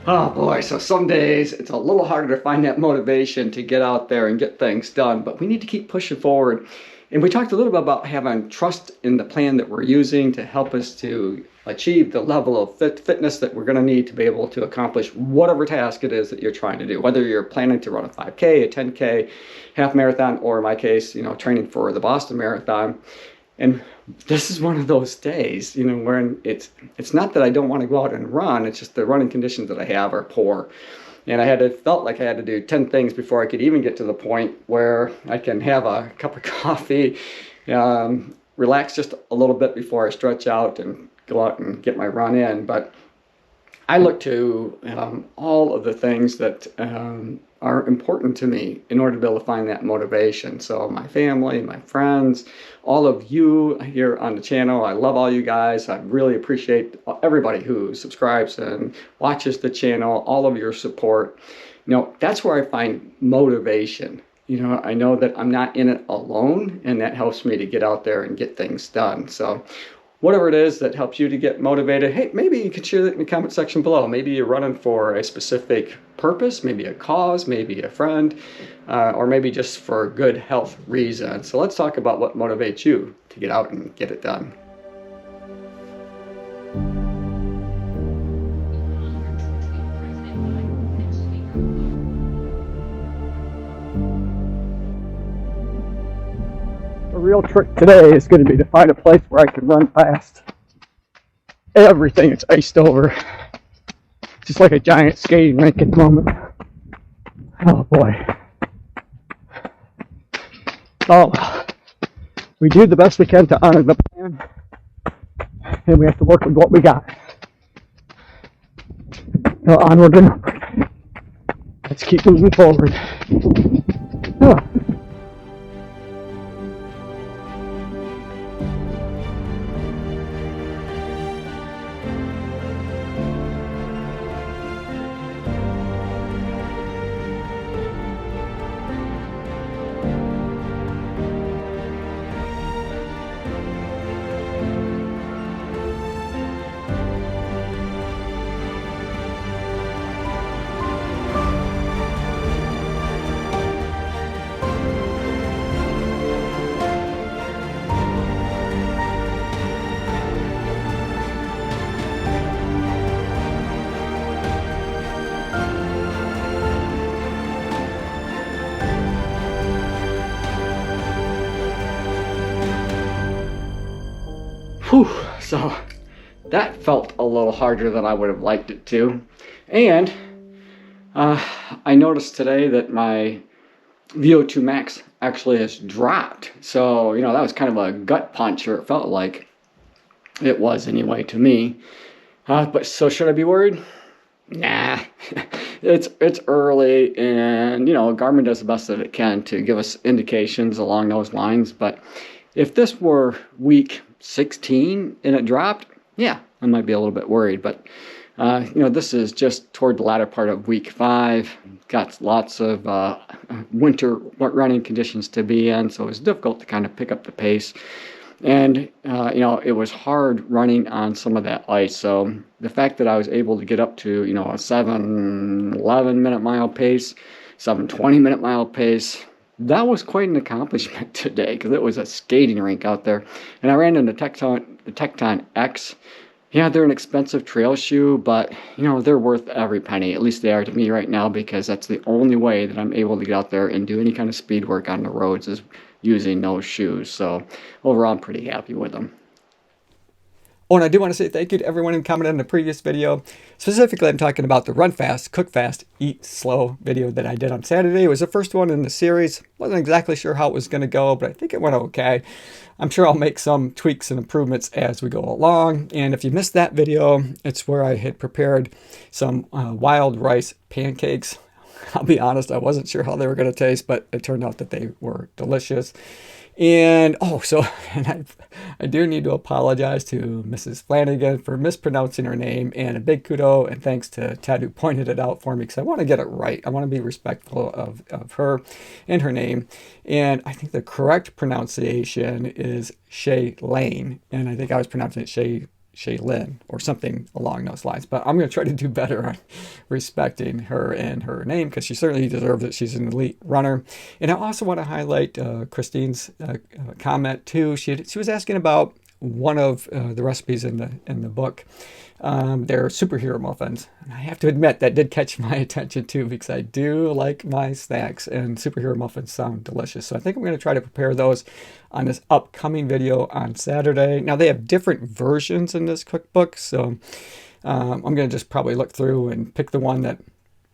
Oh boy, so some days it's a little harder to find that motivation to get out there and get things done, but we need to keep pushing forward. And we talked a little bit about having trust in the plan that we're using to help us to achieve the level of fitness that we're going to need to be able to accomplish whatever task it is that you're trying to do. Whether you're planning to run a 5K, a 10K, half marathon, or in my case, training for the Boston Marathon. And this is one of those days, where it's not that I don't want to go out and run. It's just the running conditions that I have are poor. And felt like I had to do 10 things before I could even get to the point where I can have a cup of coffee, relax just a little bit before I stretch out and go out and get my run in. But I look to all of the things that are important to me in order to be able to find that motivation. So my family, my friends, all of you here on the channel, I love all you guys. I really appreciate everybody who subscribes and watches the channel, all of your support. That's where I find motivation. I know that I'm not in it alone, and that helps me to get out there and get things done. So whatever it is that helps you to get motivated, hey, maybe you can share that in the comment section below. Maybe you're running for a specific purpose, maybe a cause, maybe a friend, or maybe just for good health reasons. So let's talk about what motivates you to get out and get it done. The real trick today is going to be to find a place where I can run past everything that's iced over. Just like a giant skating rink at the moment. Oh boy. Oh, we do the best we can to honor the plan, and we have to work with what we got. So onward and upward. Let's keep moving forward. Oh. Whew, so that felt a little harder than I would have liked it to. And I noticed today that my VO2 max actually has dropped. So, that was kind of a gut punch, or it felt like it was anyway to me. But so should I be worried? Nah, it's early, and Garmin does the best that it can to give us indications along those lines. But if this were week 16 and it dropped, yeah, I might be a little bit worried. But this is just toward the latter part of week 5. Got lots of winter running conditions to be in, so it was difficult to kind of pick up the pace. And, it was hard running on some of that ice. So the fact that I was able to get up to, a 7:11 minute mile pace, 7:20 minute mile pace, that was quite an accomplishment today, because it was a skating rink out there. And I ran into the Tecton X. Yeah, they're an expensive trail shoe, but, they're worth every penny. At least they are to me right now, because that's the only way that I'm able to get out there and do any kind of speed work on the roads is using those shoes. So overall, I'm pretty happy with them. Oh, and I do want to say thank you to everyone who commented on the previous video. Specifically, I'm talking about the Run Fast, Cook Fast, Eat Slow video that I did on Saturday. It was the first one in the series. Wasn't exactly sure how it was going to go, but I think it went okay. I'm sure I'll make some tweaks and improvements as we go along. And if you missed that video, it's where I had prepared some wild rice pancakes. I'll be honest, I wasn't sure how they were going to taste, but it turned out that they were delicious. And I do need to apologize to Mrs. Flanagan for mispronouncing her name, and a big kudo and thanks to Ted who pointed it out for me, because I want to get it right. I want to be respectful of her and her name. And I think the correct pronunciation is Shay Lane, and I think I was pronouncing it Shay Shaylin or something along those lines. But I'm going to try to do better on respecting her and her name, because she certainly deserves it. She's an elite runner. And I also want to highlight Christine's comment too. She was asking about one of the recipes in the book. They're superhero muffins. And I have to admit, that did catch my attention too, because I do like my snacks, and superhero muffins sound delicious. So I think I'm going to try to prepare those on this upcoming video on Saturday. Now, they have different versions in this cookbook, so I'm going to just probably look through and pick the one that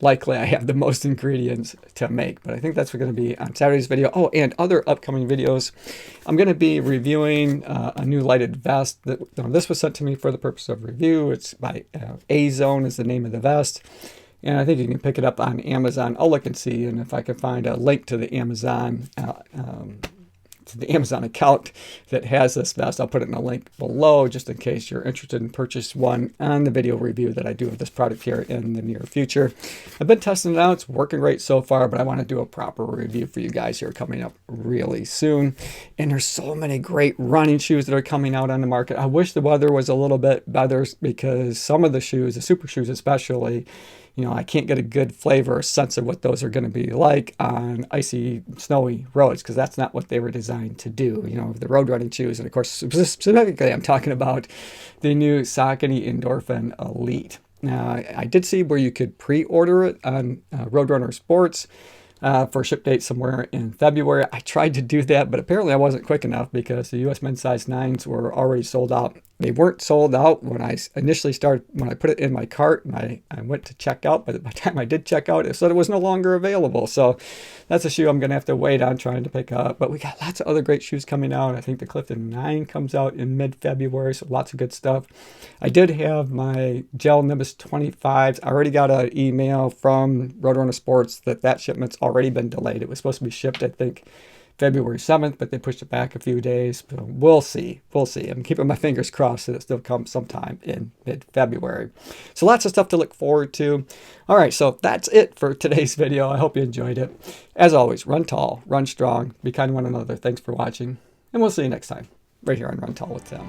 likely I have the most ingredients to make. But I think that's going to be on Saturday's video. Oh, and other upcoming videos. I'm going to be reviewing a new lighted vest. This was sent to me for the purpose of review. It's by A-Zone is the name of the vest. And I think you can pick it up on Amazon. I'll look and see, and if I can find a link to the Amazon account that has this vest, I'll put it in a link below, just in case you're interested in purchase one on the video review that I do of this product here in the near future. I've been testing it out. It's working great so far, but I want to do a proper review for you guys here coming up really soon. And there's so many great running shoes that are coming out on the market. I wish the weather was a little bit better, because some of the shoes, the super shoes especially, you know, I can't get a good flavor or sense of what those are going to be like on icy, snowy roads, because that's not what they were designed to do. You know, the road running shoes, and of course, specifically, I'm talking about the new Saucony Endorphin Elite. Now, I did see where you could pre-order it on Roadrunner Sports for a ship date somewhere in February. I tried to do that, but apparently I wasn't quick enough, because the US men's size 9s were already sold out. They weren't sold out when I initially started, when I put it in my cart and I went to check out, but by the time I did check out, it said it was no longer available. So that's a shoe I'm going to have to wait on trying to pick up. But we got lots of other great shoes coming out. I think the Clifton 9 comes out in mid-February, so lots of good stuff. I did have my Gel Nimbus 25s. I already got an email from Roadrunner Sports that shipment's already been delayed. It was supposed to be shipped, I think, February 7th, but they pushed it back a few days. So we'll see. We'll see. I'm keeping my fingers crossed that it still comes sometime in mid-February. So lots of stuff to look forward to. All right, so that's it for today's video. I hope you enjoyed it. As always, run tall, run strong, be kind to one another. Thanks for watching, and we'll see you next time right here on Run Tall with Tim.